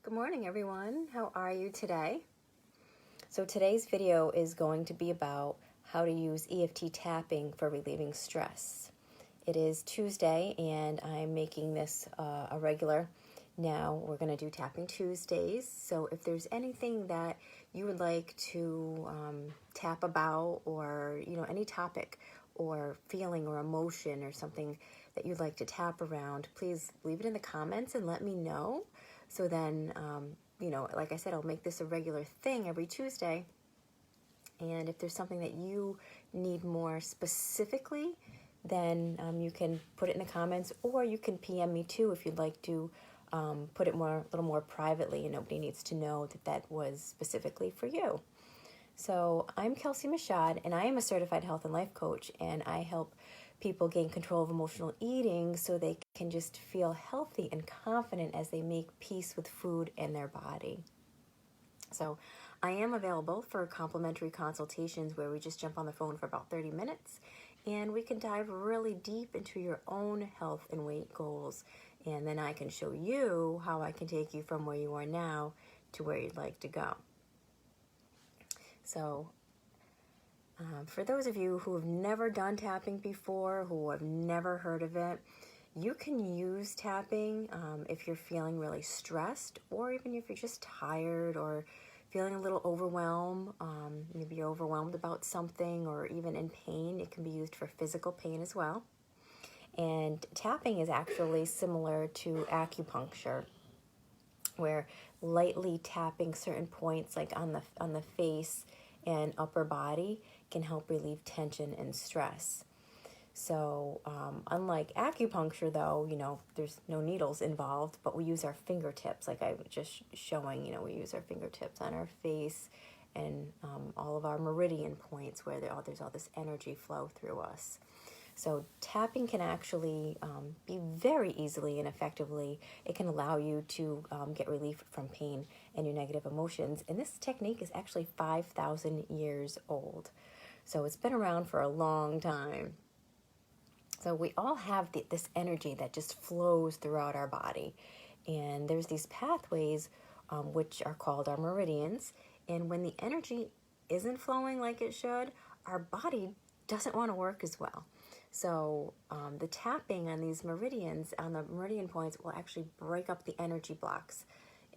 Good morning, everyone. How are you today? So today's video is going to be about how to use EFT tapping for relieving stress. It is Tuesday, and I'm making this a regular. Now we're going to do Tapping Tuesdays. So if there's anything that you would like to tap about, or any topic or feeling or emotion or something that you'd like to tap around, please leave it in the comments and let me know. So then, like I said, I'll make this a regular thing every Tuesday. And if there's something that you need more specifically, then you can put it in the comments, or you can PM me too if you'd like to put it a little more privately, and nobody needs to know that was specifically for you. So I'm Kelsie Michaud, and I am a certified health and life coach, and I help people gain control of emotional eating so they can just feel healthy and confident as they make peace with food and their body. So I am available for complimentary consultations where we just jump on the phone for about 30 minutes, and we can dive really deep into your own health and weight goals. And then I can show you how I can take you from where you are now to where you'd like to go. So for those of you who have never done tapping before, who have never heard of it, you can use tapping if you're feeling really stressed, or even if you're just tired or feeling a little overwhelmed. Maybe you're overwhelmed about something, or even in pain. It can be used for physical pain as well. And tapping is actually similar to acupuncture, where lightly tapping certain points, like on the face and upper body, can help relieve tension and stress. So unlike acupuncture, though, there's no needles involved, but we use our fingertips, like I was just showing. We use our fingertips on our face and all of our meridian points where there's all this energy flow through us. So tapping can actually be very easily and effectively. It can allow you to get relief from pain and your negative emotions. And this technique is actually 5,000 years old. So it's been around for a long time. So we all have this energy that just flows throughout our body. And there's these pathways which are called our meridians. And when the energy isn't flowing like it should, our body doesn't want to work as well. So the tapping on these meridians, on the meridian points, will actually break up the energy blocks.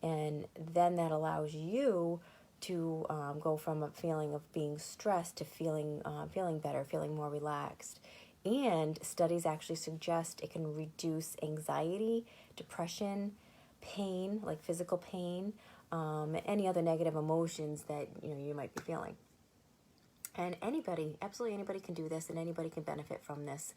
And then that allows you to go from a feeling of being stressed to feeling better, feeling more relaxed. And studies actually suggest it can reduce anxiety, depression, pain, like physical pain, any other negative emotions that you might be feeling. And absolutely anybody can do this, and anybody can benefit from this.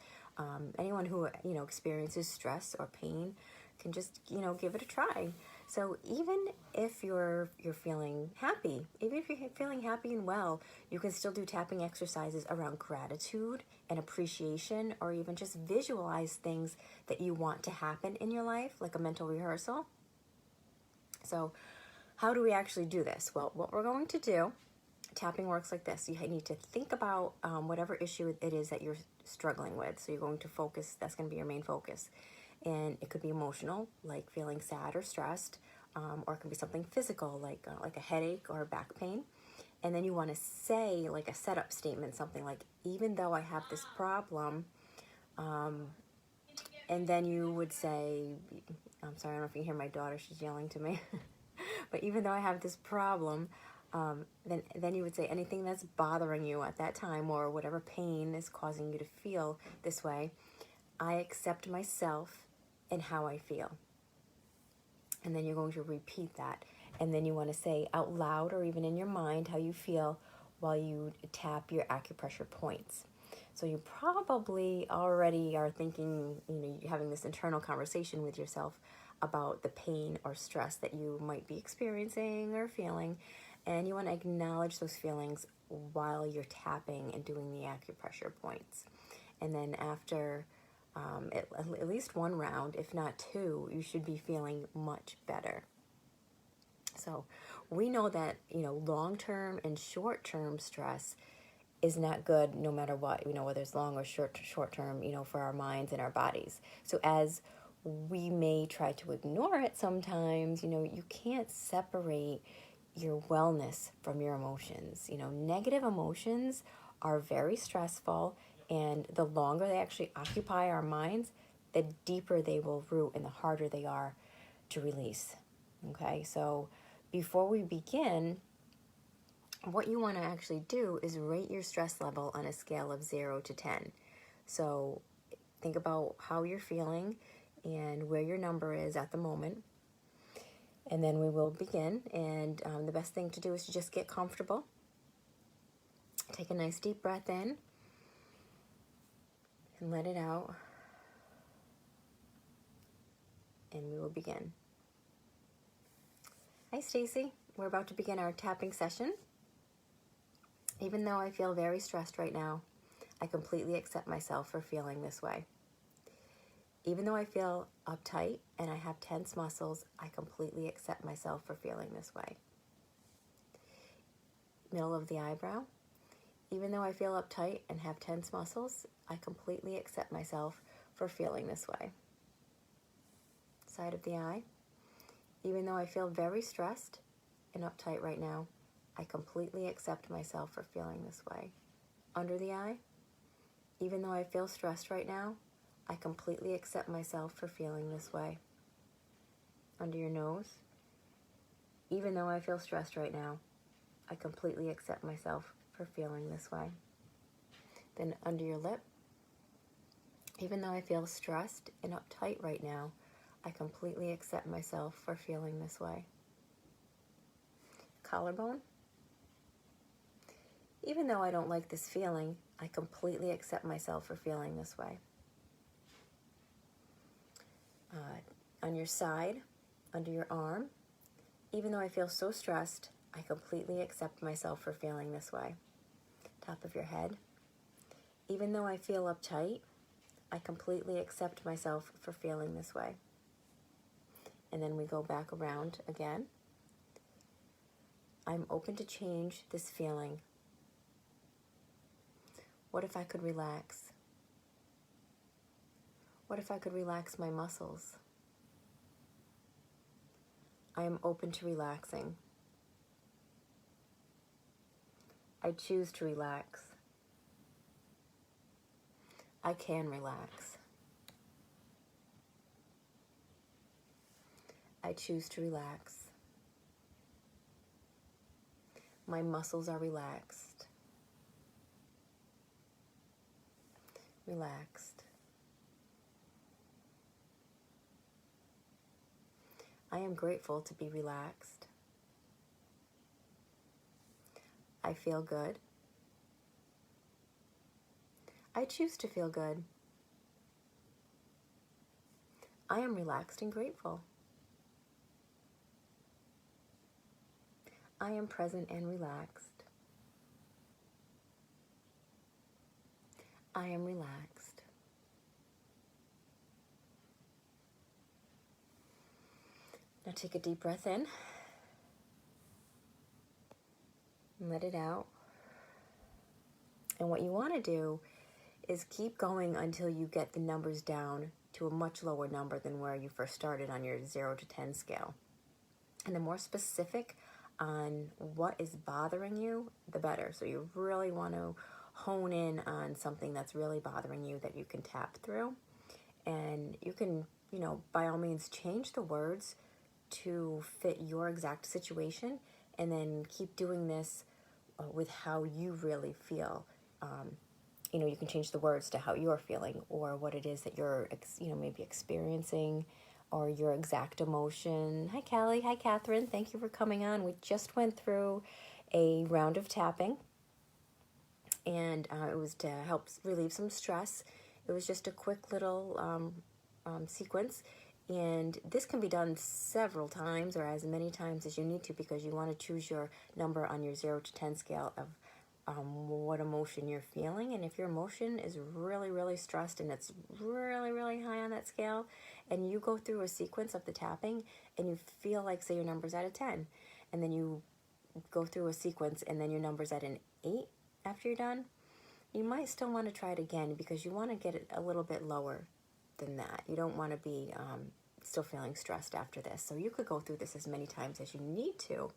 Anyone who experiences stress or pain can just give it a try. So even if you're feeling happy, even if you're feeling happy and well, you can still do tapping exercises around gratitude and appreciation, or even just visualize things that you want to happen in your life, like a mental rehearsal. So how do we actually do this? Well, what we're going to do, tapping works like this. You need to think about whatever issue it is that you're struggling with. So you're going to focus, that's going to be your main focus. And it could be emotional, like feeling sad or stressed, or it could be something physical, like a headache or back pain. And then you want to say, like a setup statement, something like, even though I have this problem, and then you would say, I'm sorry, I don't know if you can hear my daughter, she's yelling to me. But even though I have this problem, then you would say anything that's bothering you at that time, or whatever pain is causing you to feel this way, I accept myself and how I feel. And then you're going to repeat that. And then you want to say out loud, or even in your mind, how you feel while you tap your acupressure points. So you probably already are thinking, you're having this internal conversation with yourself about the pain or stress that you might be experiencing or feeling. And you want to acknowledge those feelings while you're tapping and doing the acupressure points. And then after at least one round, if not two, you should be feeling much better. So we know that, long-term and short-term stress is not good no matter what, whether it's long or short-term, for our minds and our bodies. So as we may try to ignore it sometimes. You can't separate your wellness from your emotions. Negative emotions are very stressful, and the longer they actually occupy our minds, the deeper they will root and the harder they are to release. Okay, so before we begin, what you want to actually do is rate your stress level on a scale of 0 to 10. So think about how you're feeling and where your number is at the moment. And then we will begin. And the best thing to do is to just get comfortable. Take a nice deep breath in and let it out. And we will begin. Hi, Stacy. We're about to begin our tapping session. Even though I feel very stressed right now, I completely accept myself for feeling this way. Even though I feel uptight and I have tense muscles, I completely accept myself for feeling this way. Middle of the eyebrow. Even though I feel uptight and have tense muscles, I completely accept myself for feeling this way. Side of the eye. Even though I feel very stressed and uptight right now, I completely accept myself for feeling this way. Under the eye. Even though I feel stressed right now, I completely accept myself for feeling this way. Under your nose. Even though I feel stressed right now, I completely accept myself for feeling this way. Then under your lip. Even though I feel stressed and uptight right now, I completely accept myself for feeling this way. Collarbone. Even though I don't like this feeling, I completely accept myself for feeling this way. On your side, under your arm, even though I feel so stressed, I completely accept myself for feeling this way. Top of your head. Even though I feel uptight, I completely accept myself for feeling this way. And then we go back around again. I'm open to change this feeling. What if I could relax? What if I could relax my muscles? I am open to relaxing. I choose to relax. I can relax. I choose to relax. My muscles are relaxed. Relaxed. I am grateful to be relaxed. I feel good. I choose to feel good. I am relaxed and grateful. I am present and relaxed. I am relaxed. Now take a deep breath in and let it out. And what you want to do is keep going until you get the numbers down to a much lower number than where you first started on your 0 to 10 scale. And the more specific on what is bothering you, the better. So you really want to hone in on something that's really bothering you that you can tap through. And you can, by all means change the words to fit your exact situation, and then keep doing this with how you really feel. You can change the words to how you're feeling or what it is that you're, maybe experiencing, or your exact emotion. Hi, Callie. Hi, Catherine. Thank you for coming on. We just went through a round of tapping, and it was to help relieve some stress. It was just a quick little sequence, and this can be done several times or as many times as you need to, because you want to choose your number on your 0 to 10 scale of what emotion you're feeling. And if your emotion is really, really stressed and it's really, really high on that scale, and you go through a sequence of the tapping and you feel like, say, your number's at a 10, and then you go through a sequence and then your number's at an 8 after you're done, you might still want to try it again, because you want to get it a little bit lower. than that. You don't want to be still feeling stressed after this. So you could go through this as many times as you need to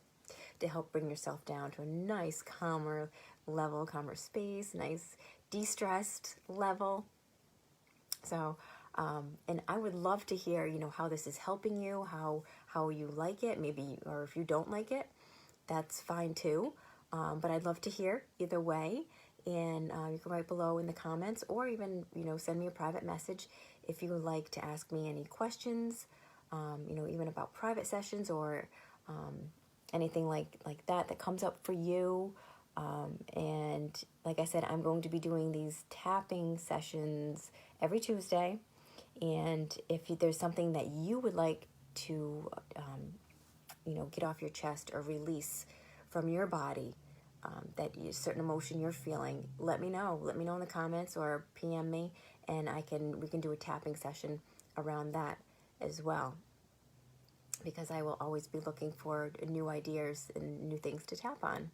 help bring yourself down to a nice, calmer level, calmer space, nice, de-stressed level. So, and I would love to hear, how this is helping you, how you like it, maybe, or if you don't like it, that's fine too. But I'd love to hear either way. And you can write below in the comments, or even, send me a private message if you would like to ask me any questions, even about private sessions or anything like that comes up for you. And like I said, I'm going to be doing these tapping sessions every Tuesday. And if there's something that you would like to, get off your chest or release from your body, that certain emotion you're feeling, let me know. Let me know in the comments or PM me, and we can do a tapping session around that as well. Because I will always be looking for new ideas and new things to tap on.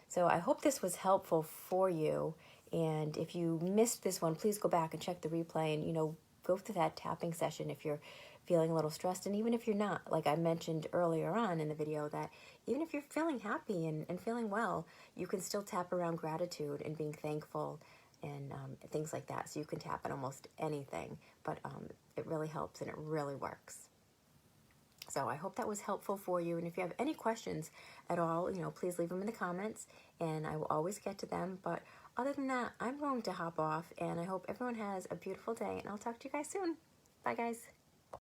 So I hope this was helpful for you. And if you missed this one, please go back and check the replay and, go through that tapping session if you're feeling a little stressed. And even if you're not, like I mentioned earlier on in the video, that even if you're feeling happy and feeling well, you can still tap around gratitude and being thankful and things like that. So you can tap on almost anything, but it really helps and it really works. So I hope that was helpful for you. And if you have any questions at all, please leave them in the comments and I will always get to them. But other than that, I'm going to hop off and I hope everyone has a beautiful day and I'll talk to you guys soon. Bye, guys.